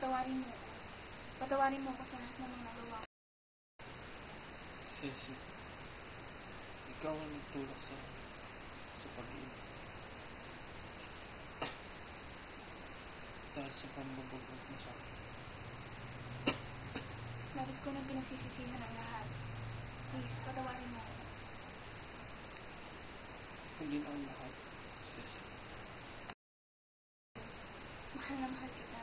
patawarin mo. Patawarin mo ako sa lahat ng mga nagawa ko. Ceci, ikaw ang nagtulak sa pag-ibig. Dahil sa pambabagot mo sa akin. Labis ko nang pinagsisisihan ang lahat. Please, patawarin mo ako. Hindi na ang lahat, Ceci. Mahal na mahal kita.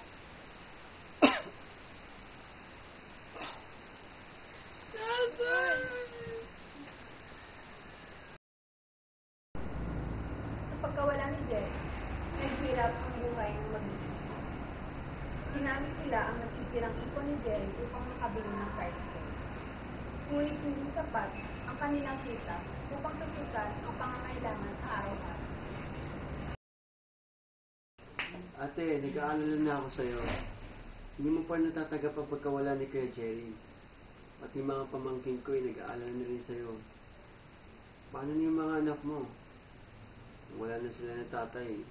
Sa pagkawala ni Jeff, naghirap ang buhay ng mag-isa. Ginamit nila ang natitirang ipon ni Jerry upang makabili ng tricycle. Ngunit hindi sapat ang kanilang kita upang tutukan ang pangangailangan sa araw-araw. Ate, nag-aalala na ako sa'yo. Hindi mo pa natatagap ang pagkawala ni Kuya Jerry. At yung mga pamangkin ko ay nag-aalala na rin sa'yo. Paano na yung mga anak mo? Wala na sila ng tatay.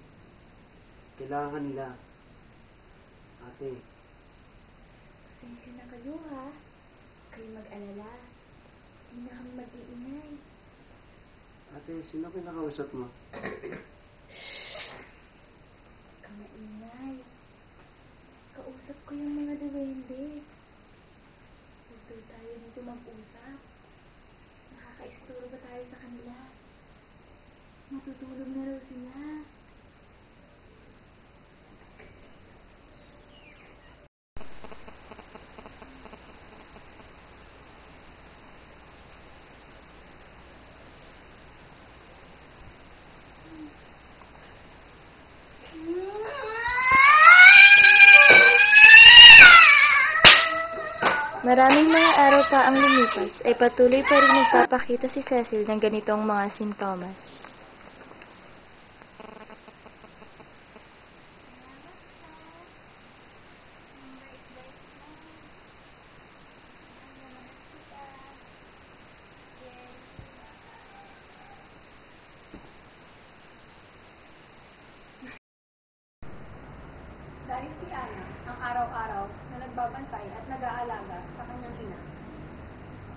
Kailangan ka nila. Ate. Pasensya na kayo ha. Kayo mag-alala. Hindi na kami mag-iingay. Ate, sino kinakausap mo? Kamaingay. Kausap ko yung mga duwende. Huwag daw tayo dito mag-usap. Nakaka-isturo ba tayo sa kanila? Matutulog na raw sila. Maraming mga araw pa ang lumipas ay patuloy pa rin nagpapakita si Cecil ng ganitong mga sintomas. Dahil si Ana ang araw-araw na nagbabantay at nag-aalaga sa kanyang ina,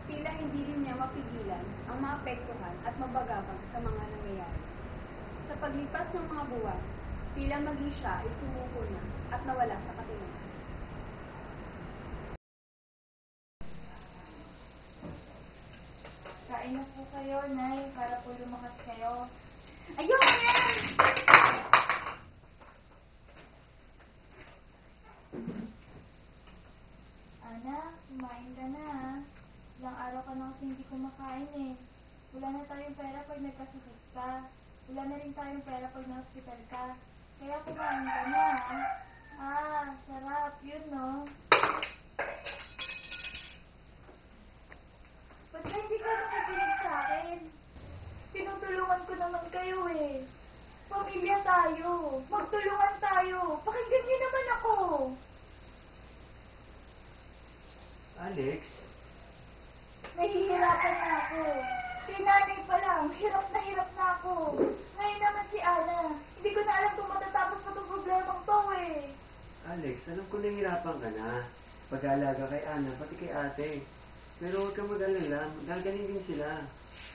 tila hindi rin niya mapigilan ang maapektuhan at mabagabag sa mga nangyayari. Sa paglipas ng mga buwan, tila maging siya ay sumuko na at nawala sa katinuan. Kain na po kayo, Nay, para po lumakas kayo. Ayun! Anak, kumain ka na ha. Ilang araw ka na kasi hindi kumakain eh. Wala na tayong pera pag nagkasakit ka. Wala na rin tayong pera pag na-hospital ka. Kaya kumain ka na ha. Ah, sarap. Yun no. Ba't ka hindi ka nakikinig sa akin? Tinutulungan ko naman kayo eh. Pamilya tayo. Magtulungan tayo. Pakinggan niyo naman ako. Alex? Nahihirapan na ako. Si nanay pa lang, hirap na ako. Ngayon naman si Ana, hindi ko na alam kung matatapos na itong problemang to eh. Alex, alam ko nahihirapan ka na. Pag-aalaga kay Ana, pati kay ate. Pero huwag kang mag-alala, gagaling din sila.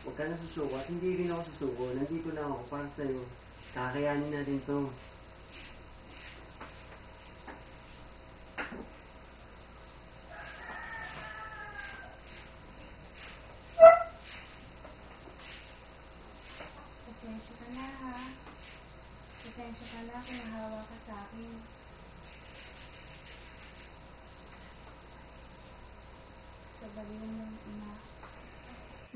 Huwag ka na susuko at hindi rin ako susuko. Nandito lang ako para sa'yo. Kakayanin natin to. Pasensya ka na ha. Pasensya ka na kung nahawa ka sa akin. Sa baliw ng ina.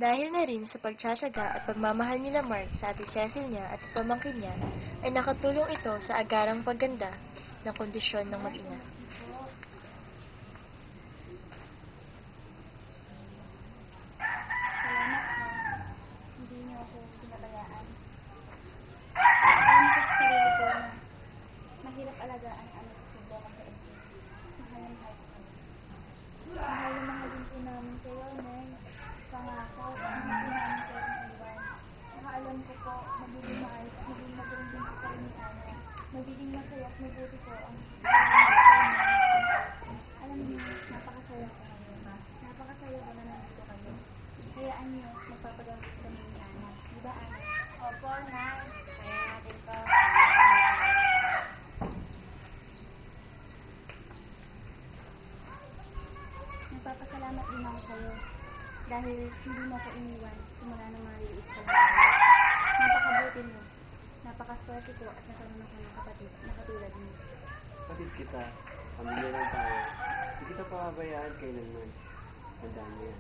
Dahil na rin sa pagtsatsaga at pagmamahal nila Mark sa ate Cecil niya at sa pamangkin niya, ay nakatulong ito sa agarang pagganda ng kondisyon ng mag-ina. Salamat ha. Hindi niyo ako pinabayaan. Alam ko sa sarili ko na mahirap alagaan ang anak ko sobrang sa inyo. Mahal ng heart ko. Mahal na mahal din po namin kayo, Nay. Pangako, hindi po namin kayo iiwan. Saka alam ko po, magiging maayos at magiging magaling din po kayo ni Ana. Magiging masaya at mabuti po ang buhay niyo, Nay. Nagpapasalamat din ako sa'yo dahil hindi mo ako iniwan simula nang maliit pa lang tayo. Napakabuti mo. Napakaswerte ko at nagkaroon ako ng kapatid na katulad mo. Kapatid kita, pamilya lang tayo. Hindi kita pababayaan kailanman. Tandaan mo yan.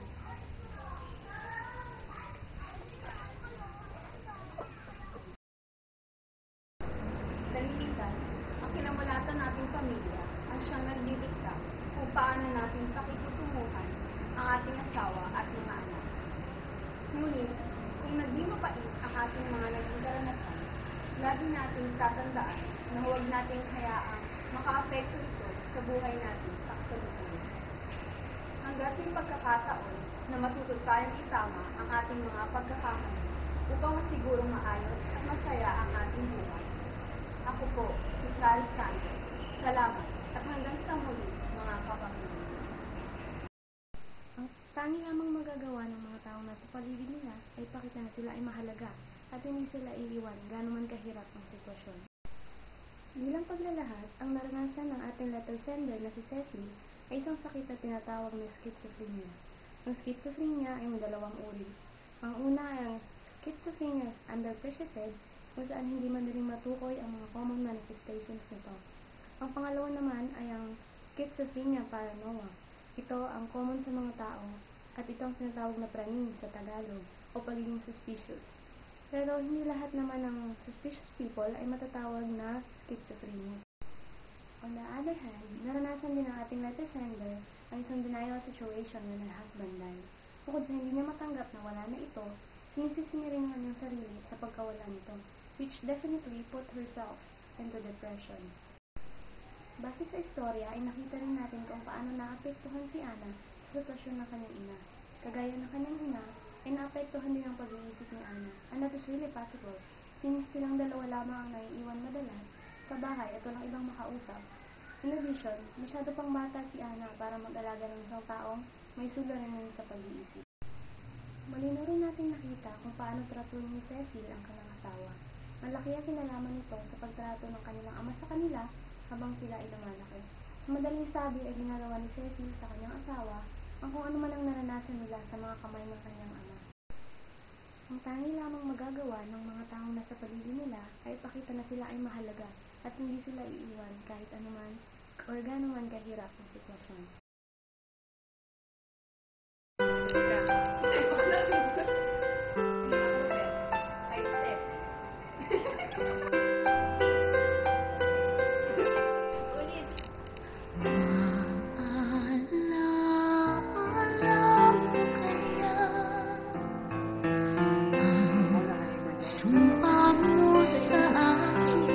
Dalilitan, ang kinamulatan nating pamilya ang siyang nagdidikta kung paano natin pakikutunguhan ang ating asawa at mga anak. Ngunit, kung naging mapait ang ating mga naging karanasan, lagi nating tatandaan na huwag nating hayaang makaapekto ito sa buhay natin sa kasalukuyan. Hanggat may pagkakataon na matuto tayong itama ang ating mga pagkakamali upang masigurong maayos at masaya ang ating buhay. Ako po, si Charles Santos. Salamat at hanggang sa muli, mga kapamilya. Ang tangi lamang magagawa ng mga taong nasa paligid nila ay pakita na sila ay mahalaga at hindi sila iiwan gaano man kahirap ang sitwasyon. Bilang paglalahad, ang naranasan ng ating letter sender na si Cecil ay isang sakit na tinatawag na schizophrenia. Ang schizophrenia ay may dalawang uri. Ang una ay ang schizophrenia undepreciated, kung saan hindi madaling matukoy ang mga common manifestations nito. Ang pangalawa naman ay ang schizophrenia paranoia. Ito ang common sa mga tao at ito ang tinatawag na praning sa Tagalog o pagiging suspicious. Pero hindi lahat naman ng suspicious people ay matatawag na schizophrenia. On the other hand, naranasan din ng ating letter sender ang isang denial situation when her husband died. Bukod sa hindi niya matanggap na wala na ito, sinisisi niya rin ang kanyang sarili sa pagkawala nito, which definitely put herself into depression. Base sa istorya ay nakita rin natin kung paano naapektuhan si Ana sa sitwasyon ng kanyang ina. Kagaya ng kanyang ina, ay naapektuhan din ang pag-iisip ni Ana, and that is really possible, since silang dalawa lamang ang naiiwan madalas sa bahay at walang ibang makausap. In addition, masyado pang bata si Ana para mag-alaga ng isang taong may suliranin sa pag-iisip. Malinaw rin natin nakita kung paano tratuhin ni Cecil ang kanyang asawa. Malaki ang kinalaman nito sa pagtrato ng kanilang ama sa kanila habang sila ay lumalaki. Sa madaling sabi ay ginagawa ni Cecil sa kanyang asawa ang kung ano man ang naranasan nila sa mga kamay ng kanyang ama. Ang tangi lamang magagawa ng mga taong nasa paligid nila ay ipakita na sila ay mahalaga at hindi sila iiwan kahit anuman or gaano man kahirap ang sitwasyon. Ay, Tess. Ulit. Maaalam mo kaya ang sumpa mo sa akin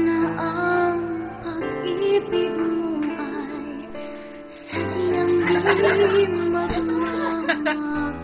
na ang pag-ibig mo ay sadyang di magmamahal.